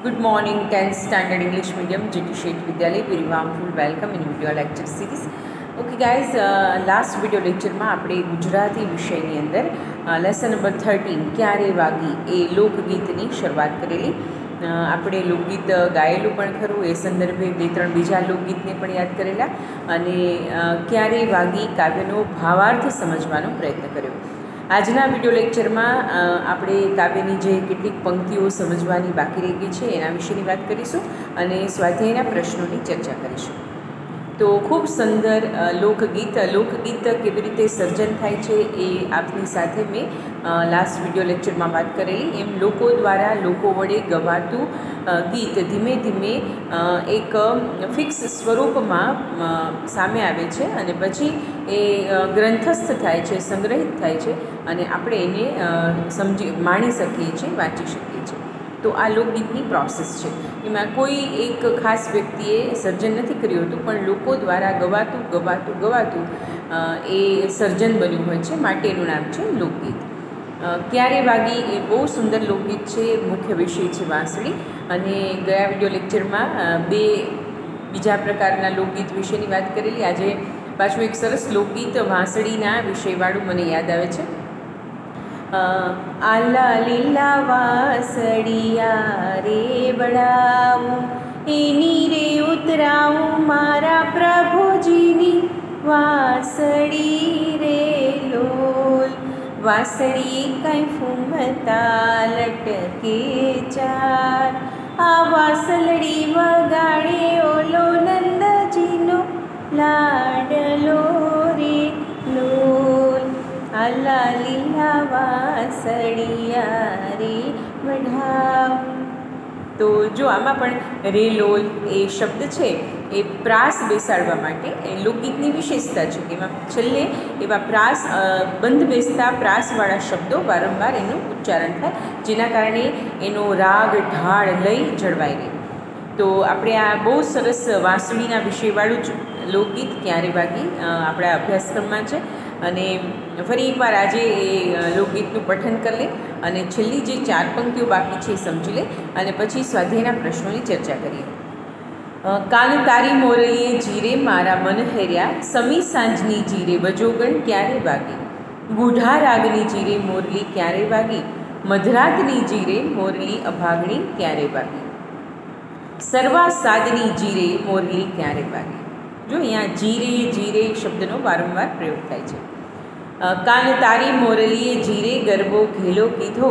Good morning, 10th standard English medium, GT Shet Vidyalay, very warmful welcome in video lecture series. Okay guys, last video lecture में આપણે ગુજરાતી વિષયની અંદર lesson number 13 ક્યારે વાગી એ લોકગીતની શરૂઆત કરેલી. આપણે લોકગીત ગાયેલું પણ ખરું, એ સંદર્ભે બે ત્રણ બીજા લોકગીતને પણ યાદ કરેલા અને ક્યારે વાગી કાવ્યનો ભાવાર્થ સમજવાનો પ્રયત્ન કર્યો. આજના વિડીયો લેક્ચરમાં આપણે કાવ્યની જે કેટલીક પંક્તિઓ સમજવાની બાકી રહી ગઈ છે એના વિશેની વાત કરીશું અને સ્વાધ્યાયના પ્રશ્નોની ચર્ચા કરીશું. તો ખૂબ સુંદર લોકગીત કેવી રીતે સર્જન થાય છે એ આપની સાથે મેં લાસ્ટ વિડીયો લેક્ચરમાં વાત કરેલી. એમ લોકો દ્વારા લોકો વડે ગવાતું ગીત ધીમે ધીમે એક ફિક્સ સ્વરૂપમાં સામે આવે છે અને પછી એ ગ્રંથસ્થ થાય છે, સંગ્રહિત થાય છે અને આપણે એને માણી શકીએ છીએ, વાંચી શકીએ છીએ. તો આ લોકગીતની પ્રોસેસ છે. એમાં કોઈ એક ખાસ વ્યક્તિએ સર્જન નથી કર્યું હતું, પણ લોકો દ્વારા ગવાતું એ સર્જન બન્યું હોય છે, માટે એનું નામ છે લોકગીત. ક્યારે વાગી એ બહુ સુંદર લોકગીત છે. મુખ્ય વિષય છે વાંસળી. અને ગયા વિડીયો લેક્ચરમાં બે બીજા પ્રકારના લોકગીત વિશેની વાત કરેલી. આજે પાછું એક સરસ લોકગીત વાંસળીના વિષયવાળું મને યાદ આવે છે. આલા લીલા વાસળિયા રે બળાવું, એની રે ઉતરાવું મારા પ્રભુજીની વાસળી રે લોલ. વાસળી કંઈ ફૂમતા લટકે ચાર, આ વાસળડી વગાડે ઓલો નંદજીનો લાડલો રે લોલ. આલા લીલા વાસળિયા રે વઢાવ. તો જો આમાં પણ રેલોલ એ શબ્દ છે એ પ્રાસ બેસાડવા માટે એ લોકગીતની વિશેષતા છે કે એમાં છેલ્લે એવા પ્રાસ બંધ બેસતા પ્રાસવાળા શબ્દો વારંવાર એનું ઉચ્ચારણ થાય, જેના કારણે એનો રાગ ઢાળ લઈ જળવાઈ રહે. તો આપણે આ બહુ સરસ વાંસળીના વિષયવાળું જ લોકગીત ક્યારે વાગી આપણા અભ્યાસક્રમમાં છે. અને ફરી એકવાર આજે એ લોકગીતનું પઠન કરી લે અને છેલ્લી જે 4 પંક્તિઓ બાકી છે એ સમજી લે અને પછી સ્વાધ્યાયના પ્રશ્નોની ચર્ચા કરીએ. કાન તારી મોરલીએ જીરે મારા મન હેર્યા, સમી સાંજની જીરે વજોગણ ક્યારે વાગી. ગૂઢા રાગની જીરે મોરલી ક્યારે વાગી, મધરાતની જીરે મોરલી અભાગણી ક્યારે વાગી. સર્વા સાદની જીરે મોરલી ક્યારે વાગી. જો અહીંયા જીરે શબ્દનો વારંવાર પ્રયોગ થાય છે. કાન તારી મોરલીએ જીરે ગરબો ઘેલો કીધો,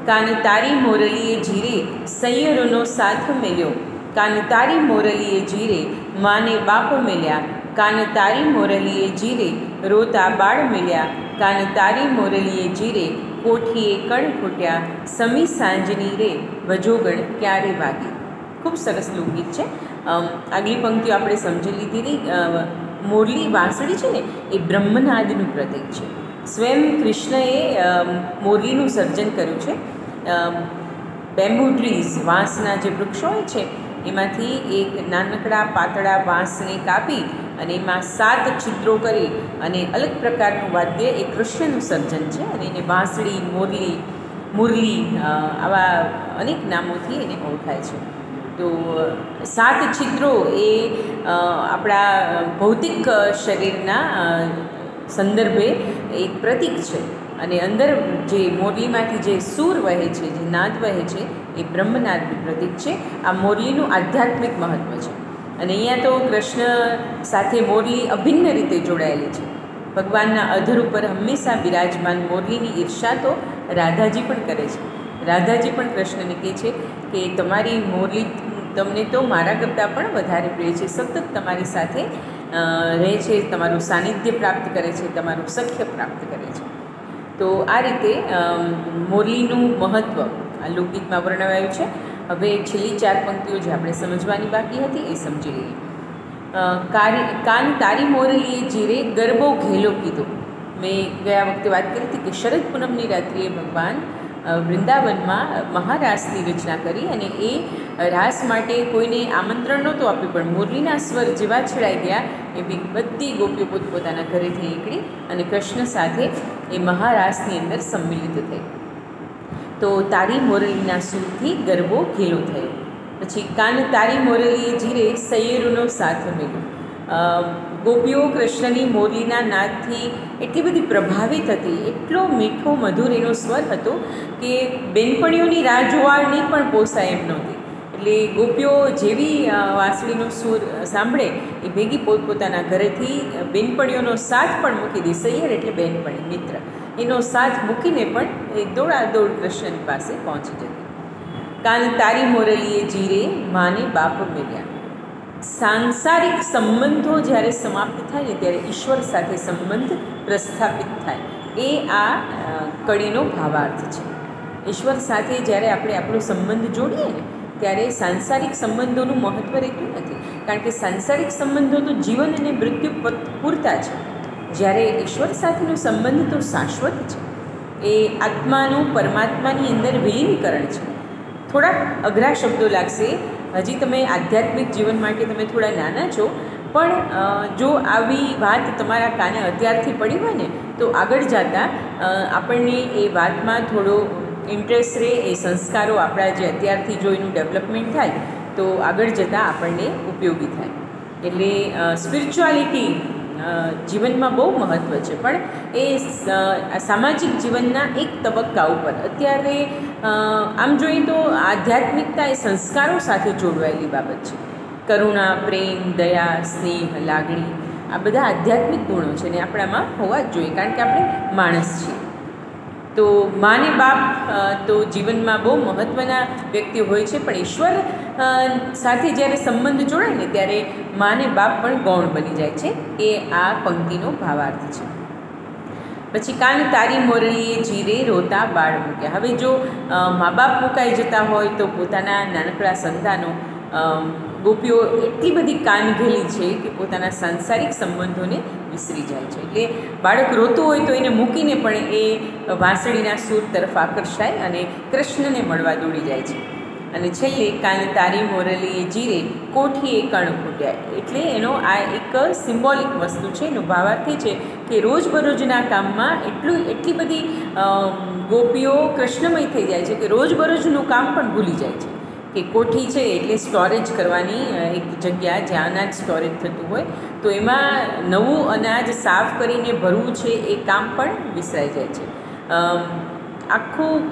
કાન તારી મોરલીએ જીરે સૈયરોનો સાથ મેલ્યો, કાન તારી મોરલીએ જીરે માને બાપ મેલ્યા, કાન તારી મોરલીએ જીરે રોતા બાળ મેલ્યા, કાન તારી મોરલીએ જીરે કોઠીએ કણ ખૂટ્યા, સમી સાંજની રે વજોગણ ક્યારે વાગી. ખૂબ સરસ લોકગીત છે. આગલી પંક્તિઓ આપણે સમજી લીધેલી. મોરલી વાંસળી છે ને એ બ્રહ્મનાદનું પ્રતીક છે. સ્વયં કૃષ્ણએ મોરલીનું સર્જન કર્યું છે. બેમ્બુ ટ્રીઝ, વાંસના જે વૃક્ષો હોય છે એમાંથી એક નાનકડા પાતળા વાંસને કાપી અને એમાં 7 છિદ્રો કરી અને અલગ પ્રકારનું વાદ્ય એ કૃષ્ણનું સર્જન છે અને એને વાંસળી, મુરલી આવા અનેક નામોથી એને ઓળખાય છે. તો 7 છિદ્રો એ આપણા ભૌતિક શરીરના સંદર્ભે એક પ્રતીક છે અને અંદર જે મોરલીમાંથી જે સૂર વહે છે, જે નાદ વહે છે એ બ્રહ્મનાદનું પ્રતીક છે. આ મોરલીનું આધ્યાત્મિક મહત્ત્વ છે. અને અહીંયા તો કૃષ્ણ સાથે મોરલી અભિન્ન રીતે જોડાયેલી છે. ભગવાનના અધર ઉપર હંમેશા બિરાજમાન મોરલીની ઈર્ષા તો રાધાજી પણ કરે છે. રાધાજી પણ કૃષ્ણને કહે છે કે તમારી મોરલી તમને તો મારા કરતાં પણ વધારે પ્રિય છે, સતત તમારી સાથે રહે છે, તમારું સાનિધ્ય પ્રાપ્ત કરે છે, તમારું સખ્ય પ્રાપ્ત કરે છે. તો આ રીતે મોરલીનું મહત્ત્વ આ લોકગીતમાં વર્ણવાયું છે. હવે છેલ્લી 4 પંક્તિઓ જે આપણે સમજવાની બાકી હતી એ સમજી લઈએ. કાન તારી મોરલીએ જીરે ગરબો ઘેલો કીધો. મેં ગયા વખતે વાત કરી હતી કે શરદ પૂનમની રાત્રિએ ભગવાન વૃંદાવનમાં મહારાસની રચના કરી અને એ રાસ માટે કોઈને આમંત્રણ નહોતું આપ્યું, પણ મુરલીના સ્વર જેવા છેડાઈ ગયા એવી બધી ગોપીઓ પોતપોતાના ઘરેથી નીકળી અને કૃષ્ણ સાથે એ મહારાસની અંદર સંમિલિત થઈ. તો તારી મોરલીના સૂરથી ગરબો ઘેલો થયો. પછી કાન તારી મોરલીએ જીરે સૈયરુનો સાથ મેલ્યો. ગોપીઓ કૃષ્ણની મોરલીના નાદથી એટલી બધી પ્રભાવિત હતી, એટલો મીઠો મધુર એનો સ્વર હતો કે બેનપણીઓની રાહ જોવાની પણ પોસાય એમ નહોતી. એટલે ગોપીઓ જેવી વાંસળીનો સૂર સાંભળે એ ભેગી પોતપોતાના ઘરેથી બેનપણીઓનો સાથ પણ મૂકી દે. સૈયર એટલે બેનપણી, મિત્ર, એનો સાથ મૂકીને પણ એ દોડાદોડ કૃષ્ણ પાસે પહોંચી જતી. કાન તારી મોરલીએ જીરે માને બાપ મેલ્યા. સાંસારિક સંબંધો જ્યારે સમાપ્ત થાય ને ત્યારે ઈશ્વર સાથે સંબંધ પ્રસ્થાપિત થાય, એ આ કડીનો ભાવાર્થ છે. ઈશ્વર સાથે જ્યારે આપણે આપણો સંબંધ જોડીએ ને ત્યારે સાંસારિક સંબંધોનું મહત્ત્વ રહેતું નથી, કારણ કે સાંસારિક સંબંધો તો જીવન અને મૃત્યુ પૂરતા છે. જ્યારે ઈશ્વર સાથેનો સંબંધ તો શાશ્વત છે, એ આત્માનું પરમાત્માની અંદર વિલીનીકરણ છે. થોડાક અઘરા શબ્દો લાગશે, હજી તમે આધ્યાત્મિક જીવન માટે તમે થોડા નાના છો, પણ જો આવી વાત તમારા કાને અત્યારથી પડી હોય ને તો આગળ જતાં આપણને એ વાતમાં થોડો ઇન્ટરેસ્ટ રહે, એ સંસ્કારો આપણા જે અત્યારથી જો એનું ડેવલપમેન્ટ થાય તો આગળ જતાં આપણને ઉપયોગી થાય. એટલે સ્પિરિચ્યુઆલિટી જીવનમાં બહુ મહત્ત્વ છે, પણ એ સામાજિક જીવનના એક તબક્કા ઉપર અત્યારે આમ જોઈએ તો આધ્યાત્મિકતા એ સંસ્કારો સાથે જોડવાયેલી બાબત છે. કરુણા, પ્રેમ, દયા, સ્નેહ, લાગણી, આ બધા આધ્યાત્મિક ગુણો છે ને આપણામાં હોવા જ જોઈએ, કારણ કે આપણે માણસ છીએ. તો મા ને બાપ તો જીવનમાં બહુ મહત્ત્વના વ્યક્તિઓ હોય છે, પણ ઈશ્વર સાથે જ્યારે સંબંધ જોડાય ને ત્યારે મા ને બાપ પણ ગૌણ બની જાય છે. એ આ પંક્તિનો ભાવાર્થ છે. પછી કાન તારી મોરલીએ જીરે રોતા બાળ મૂક્યા. હવે જો મા બાપ મુકાઈ જતા હોય તો પોતાના નાનકડા સંતાનો, ગોપીઓ એટલી બધી કાનઘેલી છે કે પોતાના સાંસારિક સંબંધોને વિસરી જાય છે. એટલે બાળક રોતું હોય તો એને મૂકીને પણ એ વાંસળીના સૂર તરફ આકર્ષાય અને કૃષ્ણને મળવા દોડી જાય છે. અને છેલ્લે કાન તારી મોરલીએ જીરે કોઠીએ કણ ફૂટ્યા. એટલે એનો આ એક સિમ્બોલિક વસ્તુ છે, એનો ભાવાર્થ એ છે કે રોજબરોજના કામમાં એટલી બધી ગોપીઓ કૃષ્ણમય થઈ જાય છે કે રોજબરોજનું કામ પણ ભૂલી જાય છે. કે કોઠી છે એટલે સ્ટોરેજ કરવાની એક જગ્યા જ્યાં અનાજ સ્ટોરેજ થતું હોય, તો એમાં નવું અનાજ સાફ કરીને ભરવું છે એ કામ પણ વિસરાઈ જાય છે.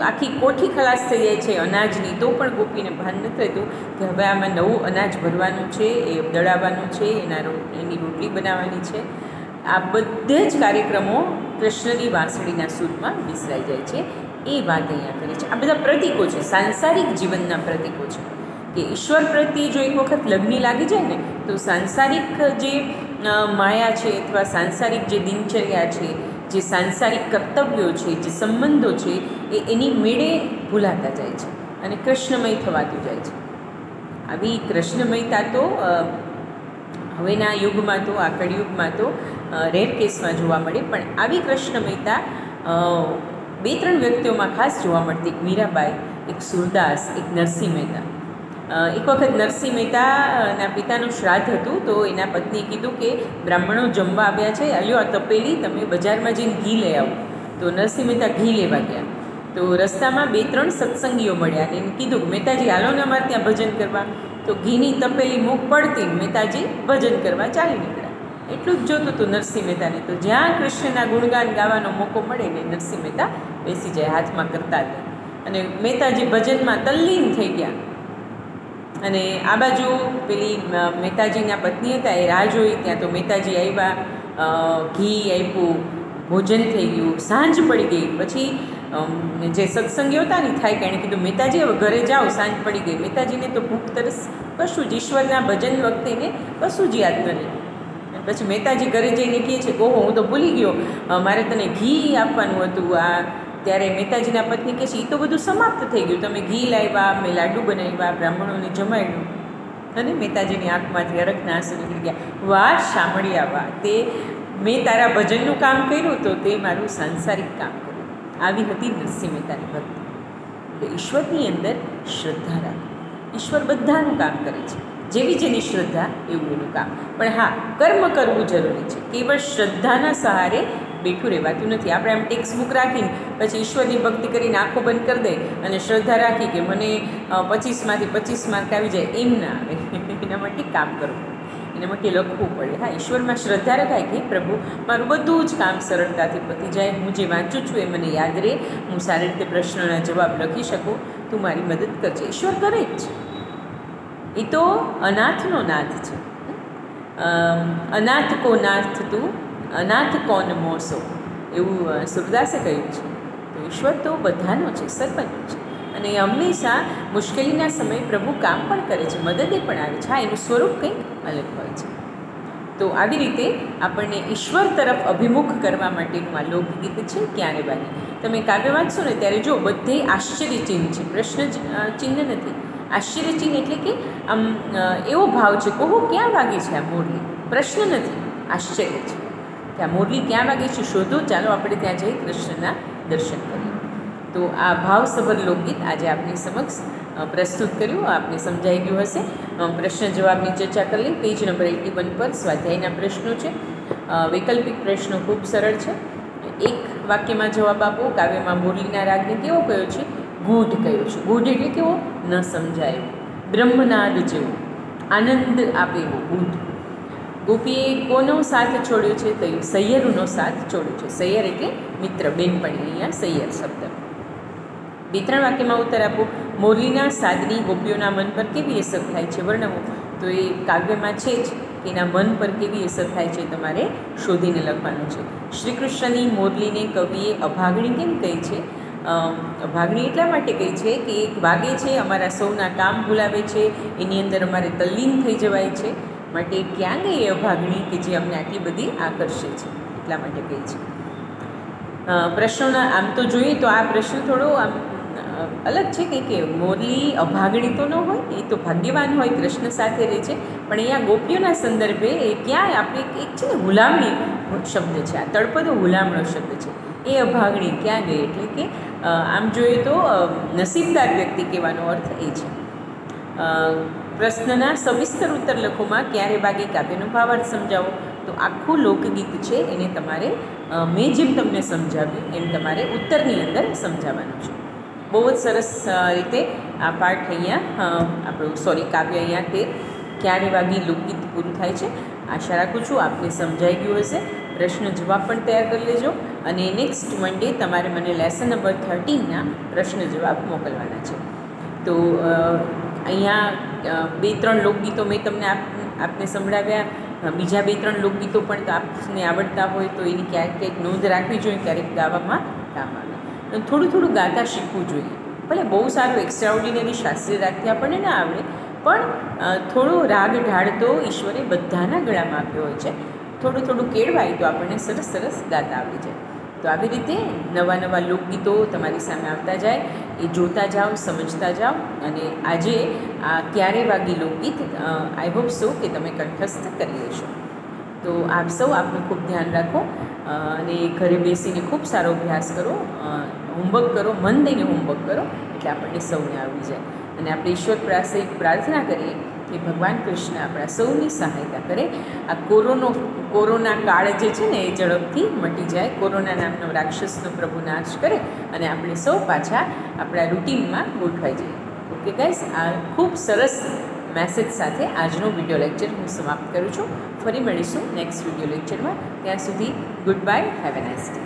આખી કોઠી ખલાસ થઈ જાય છે અનાજની, તો પણ ગોપીને ભાન નથી રહેતું કે હવે આમાં નવું અનાજ ભરવાનું છે, એ દળાવવાનું છે, એની રોટલી બનાવવાની છે. આ બધે જ કાર્યક્રમો કૃષ્ણની વાંસળીના સૂરમાં વિસરાઈ જાય છે. એ વાત અહીંયા કરે છે. આ બધા પ્રતીકો છે, સાંસારિક જીવનના પ્રતીકો છે કે ઈશ્વર પ્રત્યે જો એક વખત લગ્ની લાગી જાય ને તો સાંસારિક જે માયા છે અથવા સાંસારિક જે દિનચર્યા છે, જે સાંસારિક કર્તવ્યો છે, જે સંબંધો છે, એની મેળે ભૂલાતા જાય છે અને કૃષ્ણમય થવાતું જાય છે. આવી કૃષ્ણમયતા તો હવેના યુગમાં તો, આ કળિયુગમાં તો રેર કેસમાં જોવા મળે, પણ આવી કૃષ્ણમયતા 2-3 વ્યક્તિઓમાં ખાસ જોવા મળતી. એક મીરાબાઈ, એક સુરદાસ, એક નરસિંહ મહેતા. એક વખત નરસિંહ મહેતાના પિતાનું શ્રાદ્ધ હતું, તો એના પત્નીએ કીધું કે બ્રાહ્મણો જમવા આવ્યા છે, અલ્યો આ તપેલી, તમે બજારમાં જઈને ઘી લઈ આવો. તો નરસિંહ મહેતા ઘી લેવા ગયા. તો રસ્તામાં 2-3 સત્સંગીઓ મળ્યા અને એને કીધું મહેતાજી હાલો ને અમારે ત્યાં ભજન કરવા. તો ઘીની તપેલી મુખ પડતી, મહેતાજી ભજન કરવા ચાલી નીકળ્યા. એટલું જ જોતું હતું નરસિંહ મહેતાને. તો જ્યાં કૃષ્ણના ગુણગાન ગાવાનો મોકો મળે ને નરસિંહ મહેતા બેસી જાય, હાથમાં કરતા જાય. અને મહેતાજી ભજનમાં તલ્લીન થઈ ગયા. અને આ બાજુ પેલી મહેતાજીના પત્ની હતા, એ રાહ જોઈ. ત્યાં તો મહેતાજી આવ્યા, ઘી આપ્યું, ભોજન થઈ ગયું, સાંજ પડી ગઈ. પછી જે સત્સંગીઓ હતા ને થાય કે એણે કીધું મહેતાજી હવે ઘરે જાઓ, સાંજ પડી ગઈ. મહેતાજીને તો ભૂખ તરસ કશું જ, ઈશ્વરના ભજન વખતે એને કશું જ યાદ ન રહે. પછી મહેતાજી ઘરે જઈને કહે છે કે ઓહો હું તો ભૂલી ગયો, મારે તને ઘી આપવાનું હતું. ત્યારે મહેતાજીના પત્ની કહે છે એ તો બધું સમાપ્ત થઈ ગયું, તમે ઘી લાવ્યા, મેં લાડુ બનાવ્યા, બ્રાહ્મણોને જમાડ્યું. અને મહેતાજીની આંખમાંથી અરખના આંસુ નીકળી ગયા. વાહ શામળિયા વાહ, તે મેં તારા ભજનનું કામ કર્યું તો તે મારું સાંસારિક કામ કર્યું. આવી હતી નરસિંહ મહેતાની ભક્તિ. એટલે ઈશ્વરની અંદર શ્રદ્ધા રાખો. ઈશ્વર બધાનું કામ કરે છે, જેવી જેની શ્રદ્ધા એવું એનું કામ. પણ હા, કર્મ કરવું જરૂરી છે. કેવળ શ્રદ્ધાના સહારે બેઠું રહેવાતું નથી. આપણે આમ ટેક્સ્ટ બુક રાખીને પછી ઈશ્વરની ભક્તિ કરીને આંખો બંધ કરી દે અને શ્રદ્ધા રાખી કે મને 25માંથી 25 માર્ક આવી જાય, એમ ના આવે. એના માટે કામ કરવું, એના માટે લખવું પડે. હા, ઈશ્વરમાં શ્રદ્ધા રખાય કે પ્રભુ મારું બધું જ કામ સરળતાથી પતી જાય, હું જે વાંચું છું એ મને યાદ રહે, હું સારી રીતે પ્રશ્નના જવાબ લખી શકું, તું મારી મદદ કરજે. ઈશ્વર કરે જ છે. એ તો અનાથનો નાથ છે. અનાથ કો નાથ તું, અનાથ કોન મોસો, એવું સુરદાસે કહ્યું છે. તો ઈશ્વર તો બધાનો છે, સર્વનો છે, અને એ હંમેશા મુશ્કેલીના સમયે પ્રભુ કામ પણ કરે છે, મદદે પણ આવે છે. હા, એનું સ્વરૂપ કંઈક અલગ હોય છે. તો આવી રીતે આપણને ઈશ્વર તરફ અભિમુખ કરવા માટેનું આ લોકગીત છે ક્યારે વાગે. તમે કાવ્ય વાંચશો ને ત્યારે જો બધે આશ્ચર્યચિહ્ન છે, પ્રશ્ન ચિહ્ન નથી. આશ્ચર્યચિહ્ન એટલે કે આમ એવો ભાવ છે, કહો ક્યાં વાગે છે આ મોરલી, પ્રશ્ન નથી, આશ્ચર્ય છે કે આ મોરલી ક્યાં વાગે છે, શોધો, ચાલો આપણે ત્યાં જઈ કૃષ્ણના દર્શન કરીએ. તો આ ભાવસભર લોકગીત આજે આપની સમક્ષ પ્રસ્તુત કર્યું. આપને સમજાઈ ગયું હશે. પ્રશ્ન જવાબની ચર્ચા કરી લઈ. પેજ નંબર 81 પર સ્વાધ્યાયના પ્રશ્નો છે. વૈકલ્પિક પ્રશ્નો ખૂબ સરળ છે. એક વાક્યમાં જવાબ આપો. કાવ્યમાં મોરલીના રાગને કેવો કયો છે? ગૂઢ કયો છે. ગૂઢ એટલે કેવો? ન સમજાયો, બ્રહ્મનાદ જેવો, આનંદ આપે એવો ગૂઢ. ગોપીએ કોનો સાથ છોડ્યો છે? તો સૈયરનો સાથ છોડ્યો છે. સૈયર એટલે મિત્ર, બેનપણી, અહીંયા સૈયર શબ્દ. 2-3 વાક્યમાં ઉત્તર આપો. મોરલીના સાદની ગોપીઓના મન પર કેવી અસર થાય છે વર્ણવો. તો એ કાવ્યમાં છે જ કે એના મન પર કેવી અસર થાય છે તમારે શોધીને લખવાનું છે. શ્રી કૃષ્ણની મોરલીને કવિએ અભાગણી કેમ કહી છે? અભાગણી એટલા માટે કહી છે કે એક વાગે છે, અમારા સૌના કામ ભૂલાવે છે, એની અંદર અમારે તલ્લીન થઈ જવાય છે, માટે ક્યાં ગઈ એ અભાગણી કે જે અમને આટલી બધી આકર્ષે છે, એટલા માટે કહી છે. પ્રશ્નોના આમ તો જોઈએ તો આ પ્રશ્ન થોડો આમ અલગ છે કે મોરલી અભાગણી તો ન હોય, એ તો ભાગ્યવાન હોય, કૃષ્ણ સાથે રહે છે, પણ અહીંયા ગોપીઓના સંદર્ભે એ ક્યાંય આપણે એક છે ને હુલામણી શબ્દ છે, આ તળપદો હુલામણો શબ્દ છે, એ અભાગણી ક્યાં ગઈ, એટલે કે આમ જોઈએ તો નસીબદાર વ્યક્તિ કહેવાનો અર્થ એ છે. પ્રશ્નના સવિસ્તર ઉત્તર લખોમાં ક્યારે વાગે કાવ્યનો ભાવાર્થ સમજાવો. તો આખું લોકગીત છે એને તમારે મેં જેમ તમને સમજાવ્યું એમ તમારે ઉત્તરની અંદર સમજાવવાનું છે. બહુ જ સરસ રીતે આ પાઠ અહીંયા આપણું કાવ્ય અહીંયા તે ક્યારે વાગી લોકગીત પૂરું થાય છે. આશા રાખું છું આપને સમજાઈ ગયું હશે. પ્રશ્ન જવાબ પણ તૈયાર કરી લેજો અને નેક્સ્ટ મંડે તમારે મને લેસન નંબર 13ના પ્રશ્ન જવાબ મોકલવાના છે. તો અહીંયા 2-3 લોકગીતો મેં તમને આપને સંભળાવ્યા. બીજા 2-3 લોકગીતો પણ આપને આવડતા હોય તો એની ક્યાંક નોંધ રાખવી જોઈએ, ક્યારેક ગાવામાં કામ આવે. થોડું થોડું ગાતા શીખવું જોઈએ. ભલે બહુ સારું એક્સ્ટ્રાઓર્ડિનરી શાસ્ત્રીય રાગથી આપણને ના આવડે, પણ થોડો રાગ ઢાળ તો ઈશ્વરે બધાના ગળામાં આપ્યો હોય છે. થોડું થોડું કેળવાય તો આપણને સરસ સરસ ગાતા આવડી જાય. તો આવી રીતે નવા નવા લોકગીતો તમારી સામે આવતા જાય, એ જોતા જાઓ, સમજતા જાઓ, અને આજે આ ક્યારે વાગી લોકગીત આઈ હોપ સો કે તમે કંઠસ્થ કરી લેશો. તો આપ સૌ આપનું ખૂબ ધ્યાન રાખો અને ઘરે બેસીને ખૂબ સારો અભ્યાસ કરો, હોમવર્ક કરો, મન દઈને હોમવર્ક કરો, એટલે આપણને સૌને આવડી જાય. અને આપણે ઈશ્વર પાસે પ્રાર્થના કરીએ કે ભગવાન કૃષ્ણ આપણા સૌની સહાયતા કરે. આ કોરોના કાળ જે છે ને એ ઝડપથી મટી જાય, કોરોના નામનો રાક્ષસનો પ્રભુ નાશ કરે અને આપણે સૌ પાછા આપણા રૂટીનમાં ગોઠવાઈ જઈએ. ઓકે ગાઈસ, આ ખૂબ સરસ મેસેજ સાથે આજનો વિડીયો લેક્ચર હું સમાપ્ત કરું છું. ફરી મળીશું નેક્સ્ટ વિડીયો લેક્ચરમાં. ત્યાં સુધી good bye, have a nice day.